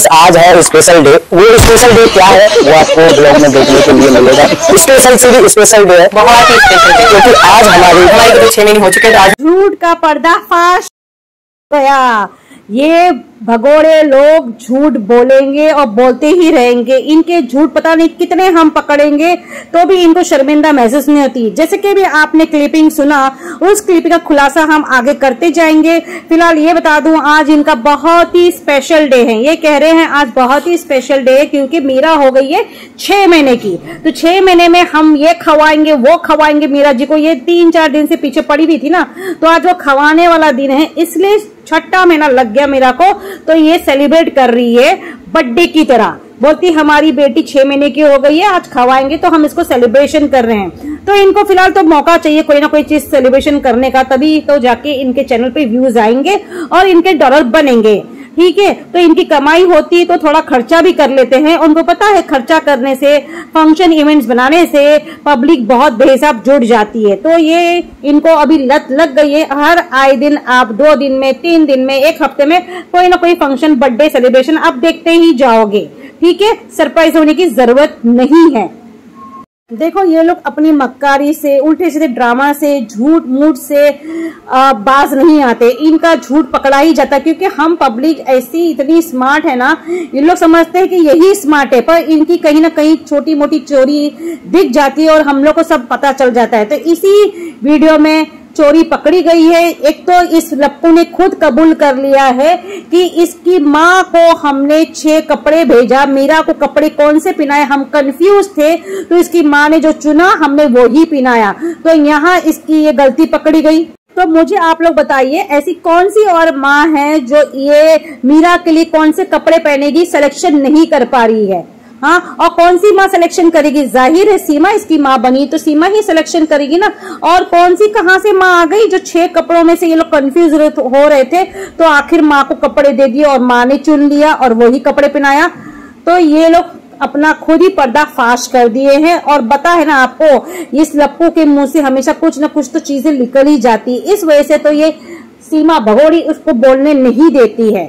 Guys आज है special day. वो स्पेशल डे क्या है वो आपको ब्लॉग में देखने के लिए मिलेगा। स्पेशल से भी स्पेशल डे है, बहुत ही स्पेशल डे, क्योंकि आज हमारे तो 6 महीने हो चुके हैं। झूठ का पर्दाफाश गया। ये भगोड़े लोग झूठ बोलेंगे और बोलते ही रहेंगे। इनके झूठ पता नहीं कितने हम पकड़ेंगे तो भी इनको शर्मिंदा महसूस नहीं होती। जैसे कि भी आपने क्लिपिंग सुना, उस क्लिपिंग का खुलासा हम आगे करते जाएंगे। फिलहाल ये बता दूं आज इनका बहुत ही स्पेशल डे है। ये कह रहे हैं आज बहुत ही स्पेशल डे है क्योंकि मीरा हो गई है 6 महीने की। तो 6 महीने में हम ये खवाएंगे वो खवाएंगे मीरा जी को। ये 3-4 दिन से पीछे पड़ी हुई थी ना, तो आज वो खवाने वाला दिन है, इसलिए 6ठा महीना लग गया मीरा को। तो ये सेलिब्रेट कर रही है बर्थडे की तरह। बोलती हमारी बेटी 6 महीने की हो गई है, आज खवाएंगे तो हम इसको सेलिब्रेशन कर रहे हैं। तो इनको फिलहाल तो मौका चाहिए कोई ना कोई चीज सेलिब्रेशन करने का, तभी तो जाके इनके चैनल पे व्यूज आएंगे और इनके डॉलर बनेंगे। ठीक है, तो इनकी कमाई होती है तो थोड़ा खर्चा भी कर लेते हैं। उनको पता है खर्चा करने से, फंक्शन इवेंट्स बनाने से पब्लिक बहुत बेहिसाब जुड़ जाती है। तो ये इनको अभी लत लग गई है। हर आए दिन आप 2 दिन में, 3 दिन में, 1 हफ्ते में कोई ना कोई फंक्शन, बर्थडे सेलिब्रेशन आप देखते ही जाओगे। ठीक है, सरप्राइज होने की जरूरत नहीं है। देखो ये लोग अपनी मक्कारी से, उल्टे सीधे ड्रामा से, झूठ मूठ से बाज नहीं आते। इनका झूठ पकड़ा ही जाता क्योंकि हम पब्लिक ऐसी इतनी स्मार्ट है ना, ये लोग समझते हैं कि यही स्मार्ट है, पर इनकी कहीं ना कहीं छोटी मोटी चोरी दिख जाती है और हम लोग को सब पता चल जाता है। तो इसी वीडियो में चोरी पकड़ी गई है। एक तो इस लप्पू ने खुद कबूल कर लिया है कि इसकी माँ को हमने 6 कपड़े भेजा, मीरा को कपड़े कौन से पहनाए हम कंफ्यूज थे, तो इसकी माँ ने जो चुना हमने वो ही पहनाया। तो यहाँ इसकी ये गलती पकड़ी गई। तो मुझे आप लोग बताइए ऐसी कौन सी और माँ है जो ये मीरा के लिए कौन से कपड़े पहनेगी सिलेक्शन नहीं कर पा रही है। हाँ, और कौन सी माँ सिलेक्शन करेगी? जाहिर है सीमा इसकी माँ बनी तो सीमा ही सिलेक्शन करेगी ना। और कौन सी कहाँ से माँ आ गई जो 6 कपड़ों में से ये लोग कंफ्यूज हो रहे थे, तो आखिर माँ को कपड़े दे दिए और माँ ने चुन लिया और वही कपड़े पहनाया। तो ये लोग अपना खुद ही पर्दा फाश कर दिए हैं। और बता है ना आपको, इस लप्पू के मुंह से हमेशा कुछ न कुछ तो चीजें निकल ही जाती, इस वजह से तो ये सीमा भगोड़ी उसको बोलने नहीं देती है।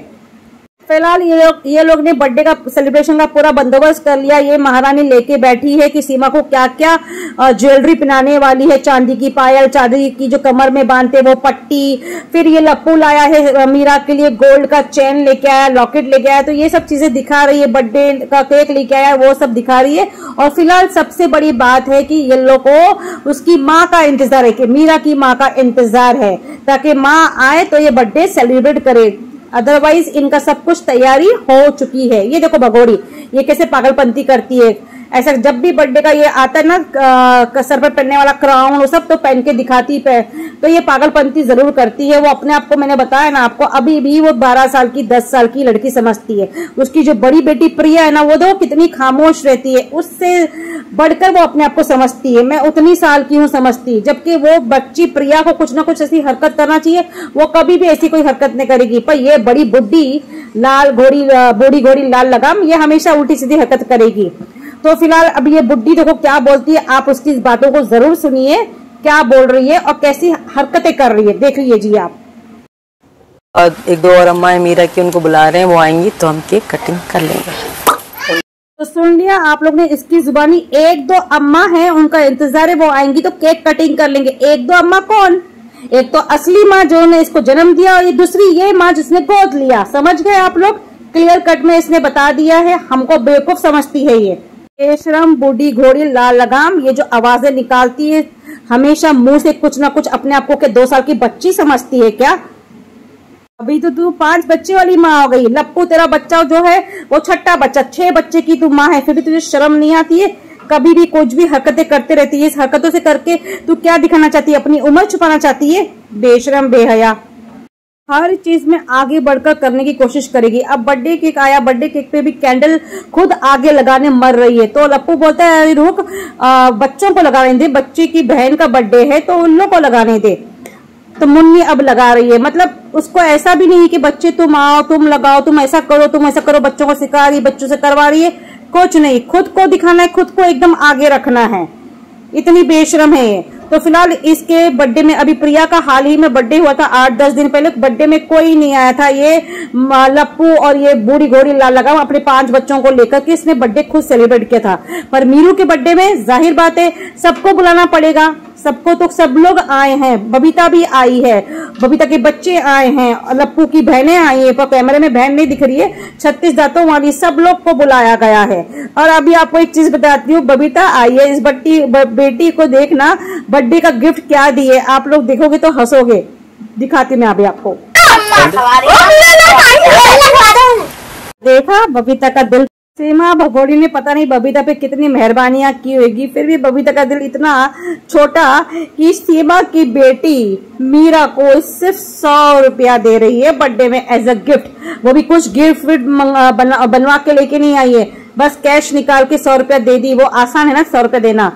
फिलहाल ये लोग ने बर्थडे का सेलिब्रेशन का पूरा बंदोबस्त कर लिया। ये महारानी लेके बैठी है कि सीमा को क्या क्या ज्वेलरी पहनाने वाली है। चांदी की पायल, चांदी की जो कमर में बांधते वो पट्टी, फिर ये लप्पू लाया है मीरा के लिए गोल्ड का चेन लेके आया, लॉकेट लेके आया। तो ये सब चीजें दिखा रही है, बर्थडे का केक लेके आया वो सब दिखा रही है। और फिलहाल सबसे बड़ी बात है कि ये लोग को उसकी माँ का इंतजार है, कि मीरा की माँ का इंतजार है, ताकि माँ आए तो ये बर्थडे सेलिब्रेट करे। अदरवाइज इनका सब कुछ तैयारी हो चुकी है। ये देखो भगोड़ी ये कैसे पागलपंती करती है। ऐसा जब भी बर्थडे का ये आता है ना, सर पर पहनने वाला क्राउन वो सब तो पहन के दिखाती है, तो ये पागलपंती जरूर करती है। वो अपने आप को, मैंने बताया ना आपको, अभी भी वो 12 साल की 10 साल की लड़की समझती है। उसकी जो बड़ी बेटी प्रिया है ना, वो देखो कितनी खामोश रहती है, उससे बढ़कर वो अपने आप को समझती है। मैं उतनी साल की हूँ समझती, जबकि वो बच्ची प्रिया को कुछ ना कुछ ऐसी हरकत करना चाहिए, वो कभी भी ऐसी कोई हरकत नहीं करेगी। पर ये बड़ी बुढ़ी लाल घोड़ी, बूढ़ी घोड़ी लाल लगाम, ये हमेशा उल्टी सीधी हरकत करेगी। तो फिलहाल अब ये बुड्ढी देखो क्या बोलती है, आप उसकी बातों को जरूर सुनिए, क्या बोल रही है और कैसी हरकतें कर रही है, देख लीजिए आप। और 1-2 और अम्मा है मीरा की, उनको बुला रहे हैं, वो आएंगी तो हम केक कटिंग कर लेंगे। तो सुन लिया आप लोग ने इसकी जुबानी, 1-2 अम्मा है, उनका इंतजार है, वो आएंगी तो केक कटिंग कर लेंगे। 1-2 अम्मा कौन? एक तो असली माँ जो ने इसको जन्म दिया और ये दूसरी ये माँ जिसने गोद लिया। समझ गए आप लोग? क्लियर कट में इसने बता दिया है, हमको बेवकूफ समझती है ये बेशरम बूढ़ी घोड़ी लाल लगाम। ये जो आवाजें निकालती है हमेशा मुंह से कुछ ना कुछ, अपने आप को के 2 साल की बच्ची समझती है क्या? अभी तो तू 5 बच्चे वाली माँ हो गई। लप्पू तेरा बच्चा जो है वो 6ठा बच्चा, 6 बच्चे की तू माँ है, फिर भी तुझे शर्म नहीं आती है? कभी भी कुछ भी हरकतें करते रहती है। इस हरकतों से करके तू क्या दिखाना चाहती है? अपनी उम्र छुपाना चाहती है? बेशरम बेहया, हर चीज में आगे बढ़कर करने की कोशिश करेगी। अब बर्थडे केक आया, बर्थडे केक पे भी कैंडल खुद आगे लगाने मर रही है। तो लप्पू बोलता है रुक, बच्चों को लगाने दे, बच्चे की बहन का बर्थडे है तो उन लोग को लगाने दे। तो मुन्नी अब लगा रही है, मतलब उसको ऐसा भी नहीं कि बच्चे तुम आओ, तुम लगाओ, तुम ऐसा करो, तुम ऐसा करो, बच्चों को सिखा रही है, बच्चों से करवा रही है, कुछ नहीं। खुद को दिखाना है, खुद को एकदम आगे रखना है। इतनी बेशरम है ये। तो फिलहाल इसके बर्थडे में, अभी प्रिया का हाल ही में बर्थडे हुआ था 8-10 दिन पहले, बर्थडे में कोई नहीं आया था। ये लप्पू और ये बूढ़ी घोड़ी लगा अपने 5 बच्चों को लेकर के इसने बर्थडे खुद सेलिब्रेट किया था। पर मीरू के बर्थडे में जाहिर बात है सबको बुलाना पड़ेगा, सबको, तो सब लोग आए हैं। बबीता भी आई है, बबीता के बच्चे आए हैं, लप्पू की बहनें आई है, पर कैमरे में बहन नहीं दिख रही है, 36 दांतों वाली, सब लोग को बुलाया गया है। और अभी आपको एक चीज बताती हूँ, बबीता आई है, इस बेटी को देखना बर्थडे का गिफ्ट क्या दिए, आप लोग देखोगे तो हंसोगे। दिखाती मैं अभी आपको। देखा बबीता का दिल, सीमा भगोड़ी ने पता नहीं बबीता पे कितनी मेहरबानियां की होगी, फिर भी बबीता का दिल इतना छोटा कि सीमा की बेटी मीरा को सिर्फ 100 रुपया दे रही है बर्थडे में एज अ गिफ्ट। वो भी कुछ गिफ्ट बनवा के लेके नहीं आई है, बस कैश निकाल के 100 रुपया दे दी। वो आसान है ना 100 रुपया देना।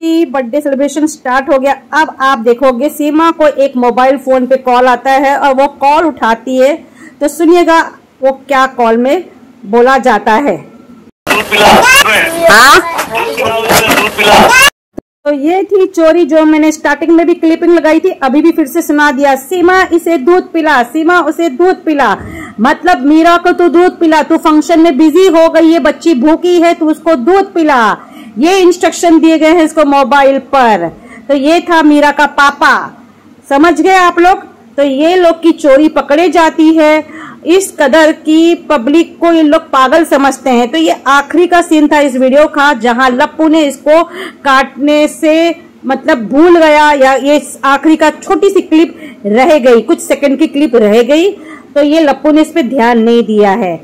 बर्थडे सेलिब्रेशन स्टार्ट हो गया। अब आप देखोगे सीमा को एक मोबाइल फोन पे कॉल आता है और वो कॉल उठाती है, तो सुनिएगा वो क्या कॉल में बोला जाता है। हाँ? तो ये थी चोरी जो मैंने स्टार्टिंग में भी क्लिपिंग लगाई थी, अभी भी फिर से सुना दिया। सीमा इसे दूध पिला, सीमा उसे दूध पिला, मतलब मीरा को तू दूध पिला, तू फंक्शन में बिजी हो गई है, बच्ची भूखी है, तू उसको दूध पिला। ये इंस्ट्रक्शन दिए गए हैं इसको मोबाइल पर। तो ये था मीरा का पापा, समझ गए आप लोग। तो ये लोग की चोरी पकड़े जाती है, इस कदर की पब्लिक को ये लोग पागल समझते हैं। तो ये आखिरी का सीन था इस वीडियो का, जहां लप्पू ने इसको काटने से मतलब भूल गया, या ये आखिरी का छोटी सी क्लिप रह गई, कुछ सेकंड की क्लिप रह गई, तो ये लप्पू ने इस पे ध्यान नहीं दिया है।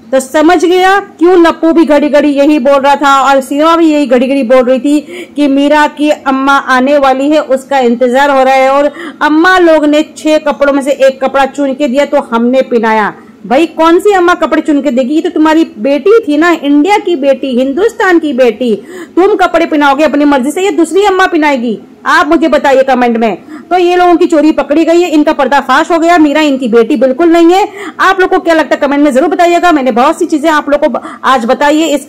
तो समझ गया क्यों लप्पू भी घड़ी घड़ी यही बोल रहा था और सीमा भी यही घड़ी घड़ी बोल रही थी कि मीरा की अम्मा आने वाली है, उसका इंतजार हो रहा है। और अम्मा लोग ने 6 कपड़ों में से एक कपड़ा चुन के दिया तो हमने पहनाया। भाई कौन सी अम्मा कपड़े चुन के देगी, ये तो तुम्हारी बेटी थी ना, इंडिया की बेटी, हिंदुस्तान की बेटी, तुम कपड़े पहनाओगे अपनी मर्जी से या दूसरी अम्मा पहनाएगी? आप मुझे बताइए कमेंट में। तो ये लोगों की चोरी पकड़ी गई है, इनका पर्दाफाश हो गया, मीरा इनकी बेटी बिल्कुल नहीं है। आप लोग को क्या लगता है कमेंट में जरूर बताइएगा। मैंने बहुत सी चीजें आप लोग को आज बताई है इस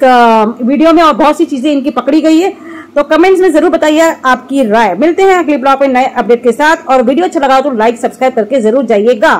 वीडियो में और बहुत सी चीजें इनकी पकड़ी गई है, तो कमेंट्स में जरूर बताइए आपकी राय। मिलते हैं अगले ब्लॉग में नए अपडेट के साथ, और वीडियो अच्छा लगा तो लाइक सब्सक्राइब करके जरूर जाइएगा।